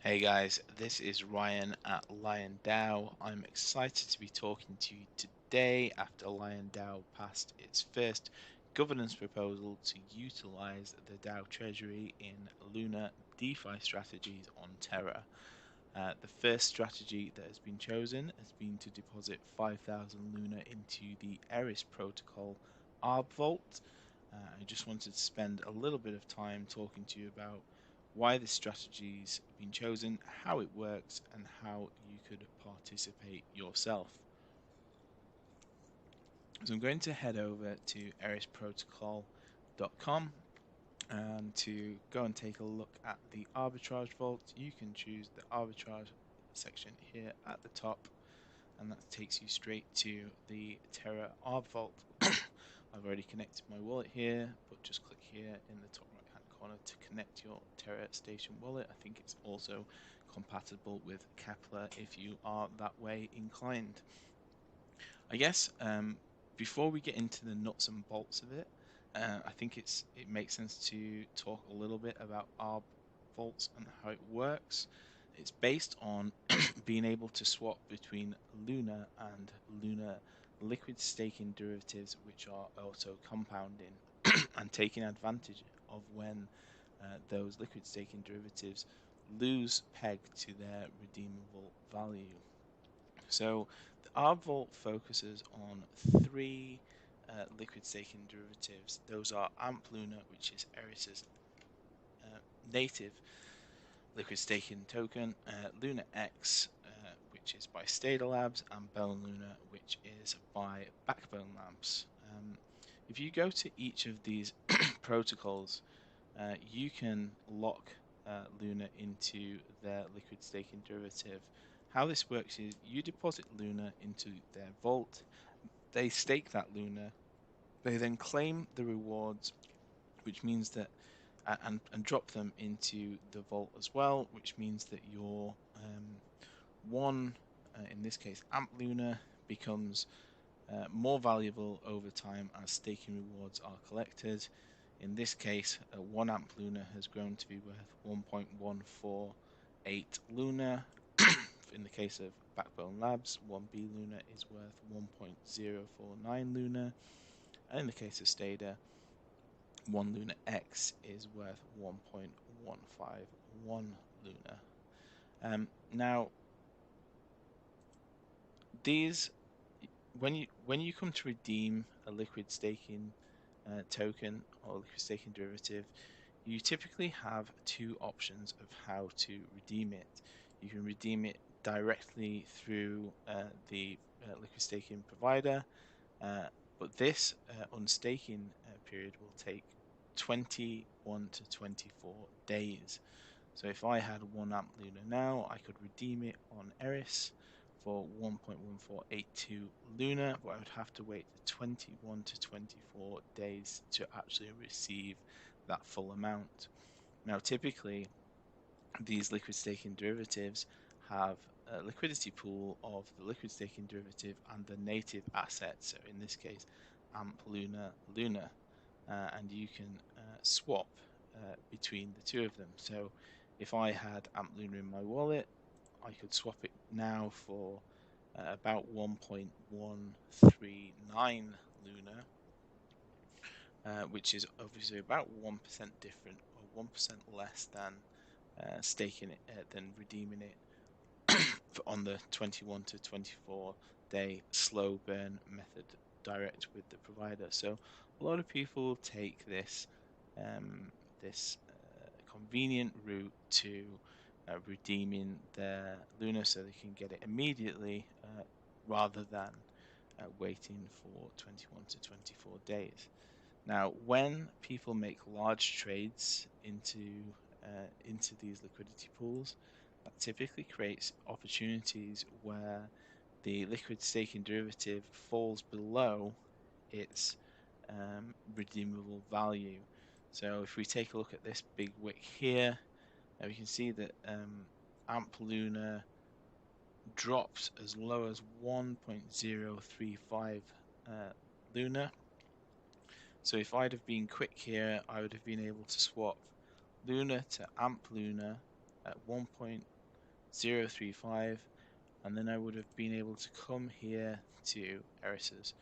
Hey guys, this is Ryan at Lion DAO. I'm excited to be talking to you today after Lion DAO passed its first governance proposal to utilize the DAO Treasury in Luna DeFi strategies on Terra. The first strategy that has been chosen has been to deposit 5,000 Luna into the Eris Protocol Arb Vault. I just wanted to spend a little bit of time talking to you about why this strategy's been chosen, how it works, and how you could participate yourself. So I'm going to head over to erisprotocol.com and to go and take a look at the arbitrage vault. You can choose the arbitrage section here at the top, and that takes you straight to the Terra Arb Vault. I've already connected my wallet here, but just click here in the top right hand corner to connect your Terra Station wallet. I think it's also compatible with Kepler if you are that way inclined. I guess before we get into the nuts and bolts of it, I think it makes sense to talk a little bit about Arb Vaults and how it works. It's based on being able to swap between Luna and Luna liquid staking derivatives, which are also compounding, and taking advantage of when those liquid staking derivatives lose peg to their redeemable value. So the Arb Vault focuses on three liquid staking derivatives. Those are AMP Luna, which is Eris's native liquid staking token, Luna X, which is by Stader Labs, and Bell Luna, which is by Backbone Labs. If you go to each of these protocols, you can lock Luna into their liquid staking derivative. How this works is you deposit Luna into their vault, they stake that Luna, they then claim the rewards, which means that and drop them into the vault as well, which means that your one, in this case, AMP Luna, becomes more valuable over time as staking rewards are collected. In this case, 1 AMP Luna has grown to be worth 1.148 Luna. In the case of Backbone Labs, 1B Luna is worth 1.049 Luna. And in the case of Stader, 1 Luna X is worth 1.151 Luna. Now, these when you come to redeem a liquid staking token or liquid staking derivative, you typically have two options of how to redeem it. You can redeem it directly through the liquid staking provider, but this unstaking period will take 21 to 24 days. So if I had 1 AMP Luna now, I could redeem it on Eris for 1.1482 Luna, but I would have to wait 21 to 24 days to actually receive that full amount. Now, typically, these liquid staking derivatives have a liquidity pool of the liquid staking derivative and the native asset. So in this case, AMP Luna Luna, and you can swap between the two of them. So if I had AMP Luna in my wallet, I could swap it now for about 1.139 Luna, which is obviously about 1% different or 1% less than staking it, than redeeming it on the 21 to 24 day slow burn method direct with the provider. So a lot of people take this convenient route to redeeming their Luna so they can get it immediately rather than waiting for 21 to 24 days. Now, when people make large trades into these liquidity pools, that typically creates opportunities where the liquid staking derivative falls below its redeemable value. So if we take a look at this big wick here, we can see that AMP Luna dropped as low as 1.035 Luna. So if I'd have been quick here, I would have been able to swap Luna to AMP Luna at 0.035, and then I would have been able to come here to Eris's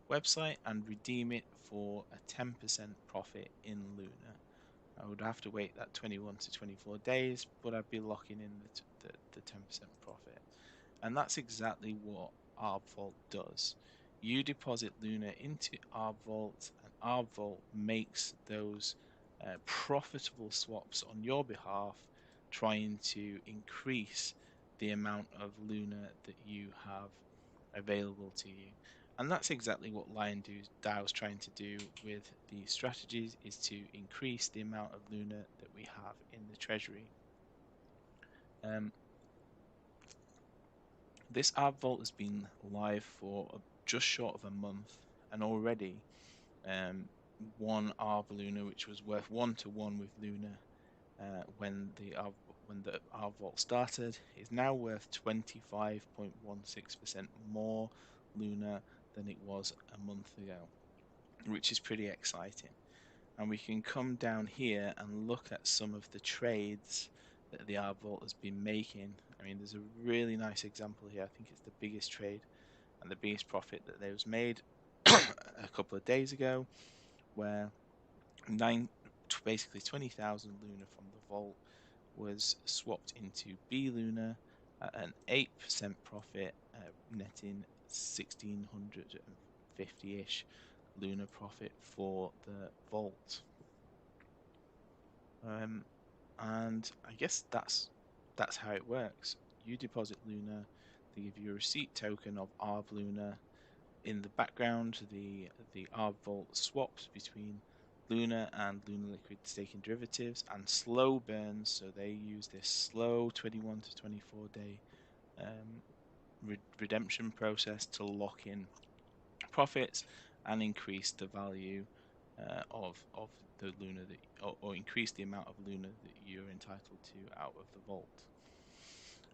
website and redeem it for a 10% profit in Luna. I would have to wait that 21 to 24 days, but I'd be locking in the 10% profit. And that's exactly what Arb Vault does. You deposit Luna into Arb Vault, and Arb Vault makes those profitable swaps on your behalf, trying to increase the amount of Luna that you have available to you. And that's exactly what Lion DAO is trying to do with these strategies, is to increase the amount of Luna that we have in the treasury. This Arb Vault has been live for just short of a month, and already one Arb Luna, which was worth 1-to-1 with Luna when the Arb Vault started, is now worth 25.16% more Luna than it was a month ago, which is pretty exciting. And we can come down here and look at some of the trades that the Arb Vault has been making. I mean, there's a really nice example here. I think it's the biggest trade and the biggest profit that they was made a couple of days ago, where basically 20,000 Luna from the vault was swapped into B Luna at an 8% profit, netting 1,650-ish Luna profit for the vault. And I guess that's how it works. You deposit Luna, they give you a receipt token of Arb Luna. In the background, the Arb Vault swaps between Luna and Luna Liquid staking derivatives and slow burns, so they use this slow 21 to 24 day redemption process to lock in profits and increase the value of the Luna or increase the amount of Luna that you're entitled to out of the vault.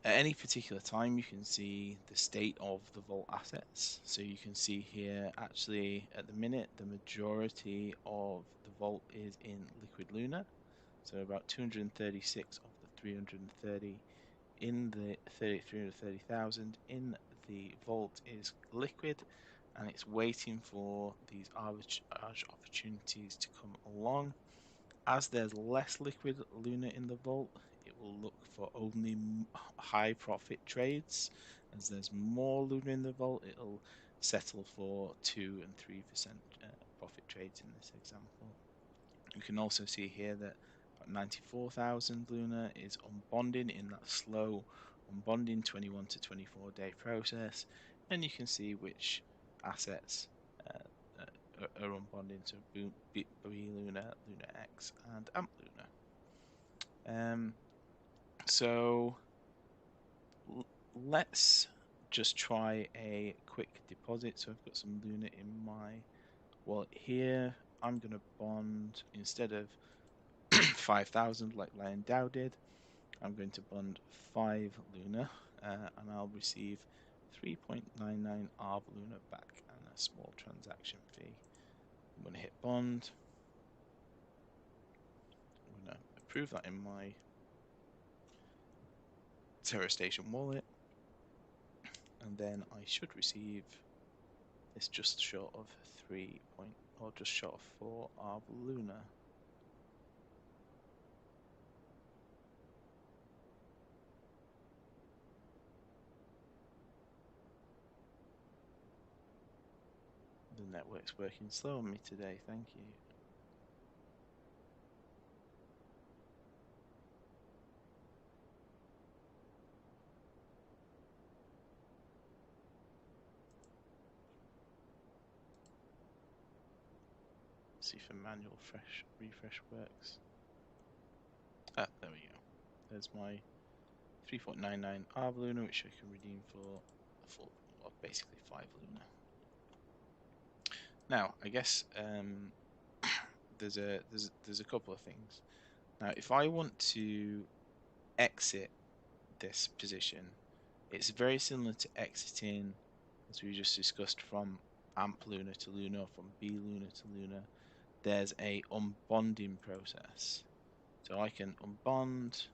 At any particular time, you can see the state of the vault assets. So you can see here, actually, at the minute, the majority of the vault is in liquid Luna. So about 236 of the 330 in the 330,000 in the vault is liquid, and it's waiting for these arbitrage opportunities to come along. As there's less liquid Luna in the vault, it will look for only high profit trades. As there's more Luna in the vault, it'll settle for 2 and 3% profit trades in this example. You can also see here that 94,000 Luna is unbonding in that slow unbonding 21 to 24 day process, and you can see which assets are unbonding, so B Luna, Luna X, and Amp Luna. So let's just try a quick deposit. So I've got some Luna in my wallet here. I'm going to bond, instead of 5,000 like Lion DAO did, I'm going to bond 5 Luna, and I'll receive 3.99 Arb Luna back and a small transaction fee. I'm going to hit bond. I'm going to approve that in my Terra Station wallet, and then I should receive this just short of 4 Arb Luna. The network's working slow on me today, thank you. See if a manual refresh works. Ah, there we go. There's my 3.99 Arb Luna, which I can redeem for basically 5 Luna. Now, I guess there's a couple of things. Now, if I want to exit this position, it's very similar to exiting, as we just discussed, from Amp Luna to Luna, from B Luna to Luna. There's a unbonding process. So I can unbond,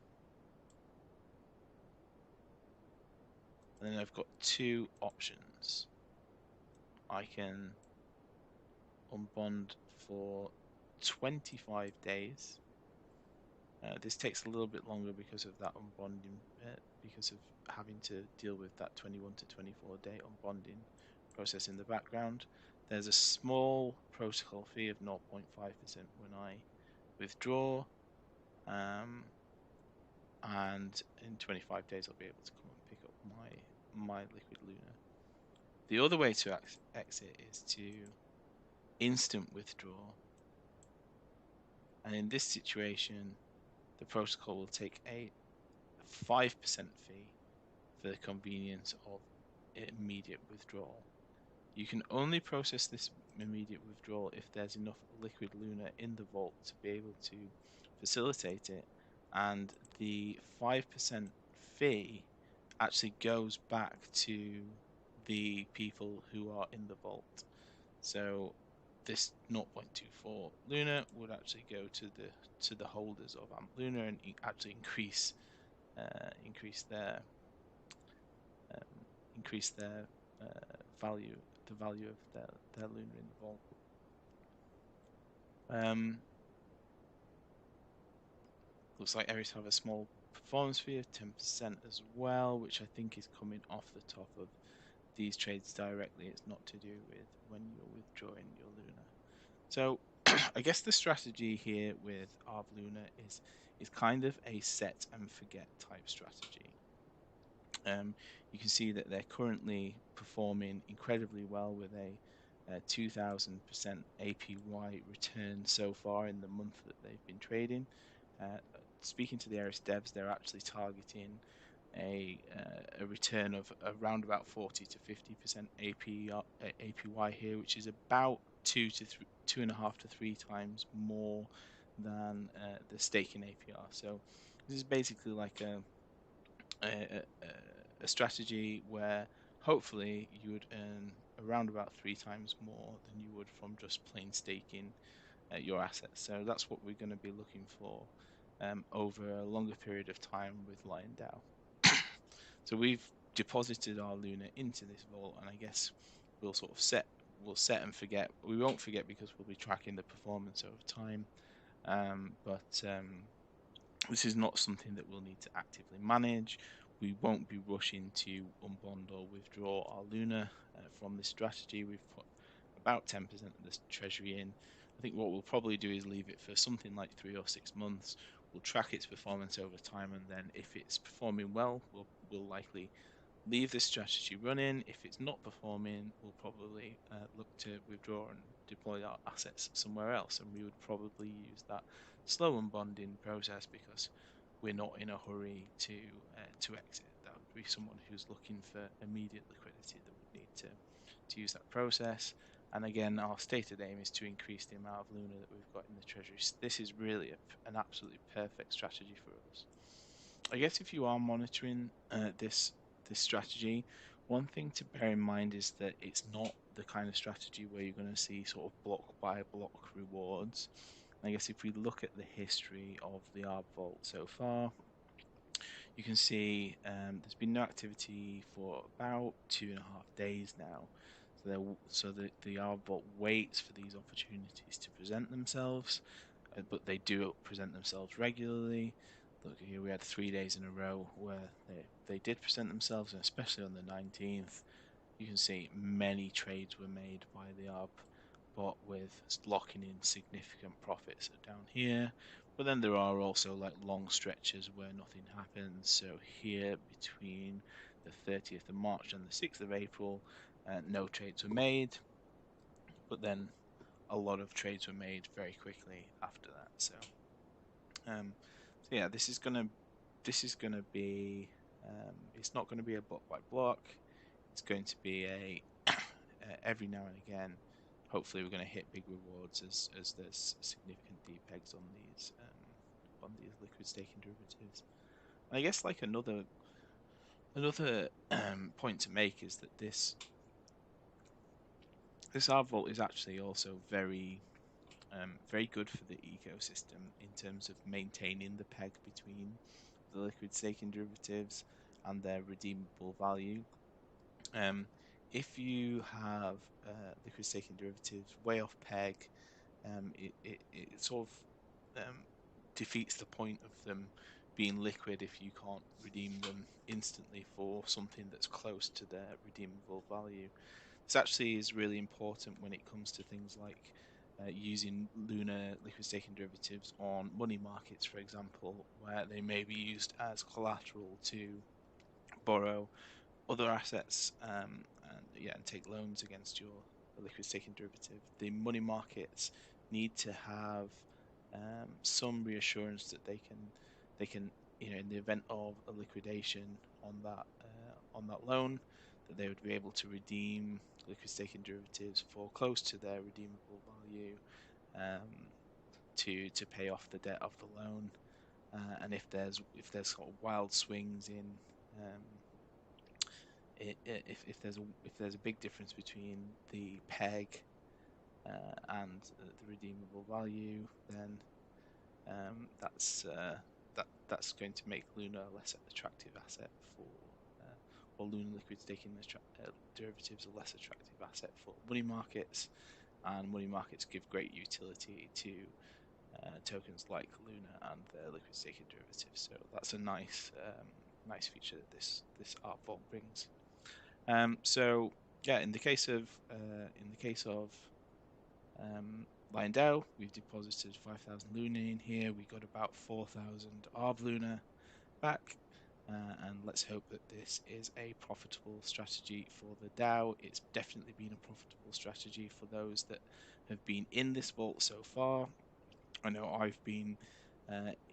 and then I've got two options. I can unbond for 25 days. This takes a little bit longer because of that unbonding, because of having to deal with that 21 to 24 day unbonding process in the background. There's a small protocol fee of 0.5% when I withdraw, and in 25 days I'll be able to come and pick up my liquid Luna. The other way to exit is to instant withdraw, and in this situation the protocol will take a 5% fee for the convenience of immediate withdrawal. You can only process this immediate withdrawal if there's enough liquid Luna in the vault to be able to facilitate it, and the 5% fee actually goes back to the people who are in the vault. So this 0.24 Luna would actually go to the holders of AMP Luna and actually increase their value, the value of their Luna in the vault. Looks like Eris have a small performance fee of 10% as well, which I think is coming off the top of these trades directly. It's not to do with when you're withdrawing your Luna. So I guess the strategy here with Arb Luna is kind of a set and forget type strategy. You can see that they're currently performing incredibly well with a 2000% APY return so far in the month that they've been trading. Speaking to the Eris devs, they're actually targeting a return of around about 40 to 50% APY here, which is about 2.5 to 3 times more than the staking APR. So this is basically like a strategy where hopefully you would earn around about 3 times more than you would from just plain staking your assets. So that's what we're going to be looking for over a longer period of time with Lion DAO. So we've deposited our Luna into this vault, and I guess we'll sort of set and forget. We won't forget because we'll be tracking the performance over time, but this is not something that we'll need to actively manage. We won't be rushing to unbond or withdraw our Luna from this strategy. We've put about 10% of this treasury in. I think what we'll probably do is leave it for something like 3 or 6 months. We'll track its performance over time, and then if it's performing well, we'll likely leave this strategy running. If it's not performing, we'll probably look to withdraw and deploy our assets somewhere else, and we would probably use that slow unbonding process because we're not in a hurry to exit. That would be someone who's looking for immediate liquidity that would need to use that process. And again, our stated aim is to increase the amount of Luna that we've got in the treasury. This is really an absolutely perfect strategy for us. I guess if you are monitoring this strategy, one thing to bear in mind is that it's not the kind of strategy where you're going to see sort of block by block rewards. I guess if we look at the history of the Arb Vault so far, you can see there's been no activity for about 2.5 days now. So the Arb Vault waits for these opportunities to present themselves, but they do present themselves regularly. Look here, we had 3 days in a row where they did present themselves, and especially on the 19th, you can see many trades were made by the Arb bot with locking in significant profits down here. But then there are also like long stretches where nothing happens. So here between the 30th of March and the 6th of April, no trades were made, but then a lot of trades were made very quickly after that. So yeah, this is gonna be it's not going to be a block by block. It's going to be a every now and again. Hopefully, we're going to hit big rewards as there's significant deep pegs on these liquid staking derivatives. And I guess like another point to make is that this Arb Vault is actually also very good for the ecosystem in terms of maintaining the peg between the liquid staking derivatives. and their redeemable value. If you have liquid staking derivatives way off peg, it sort of defeats the point of them being liquid if you can't redeem them instantly for something that's close to their redeemable value. This actually is really important when it comes to things like using Luna liquid staking derivatives on money markets, for example, where they may be used as collateral to borrow other assets, and take loans against your liquid staking derivative. The money markets need to have some reassurance that they can in the event of a liquidation on that loan, that they would be able to redeem liquid staking derivatives for close to their redeemable value, to pay off the debt of the loan. And if there's sort of wild swings in if there's a big difference between the peg and the redeemable value, then that's going to make Luna a less attractive asset or Luna liquid staking derivatives a less attractive asset for money markets, and money markets give great utility to tokens like Luna and their liquid staking derivatives. So that's a nice feature that this Arb Vault brings. So yeah, in the case of Lion DAO, we've deposited 5,000 Luna in here. We got about 4,000 Arb Luna back, and let's hope that this is a profitable strategy for the DAO. It's definitely been a profitable strategy for those that have been in this vault so far. I know I've been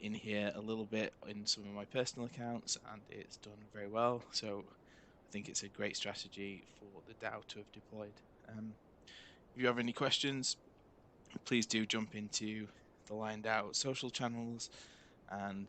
in here a little bit in some of my personal accounts, and it's done very well. So I think it's a great strategy for the DAO to have deployed. If you have any questions, please do jump into the Lion DAO social channels and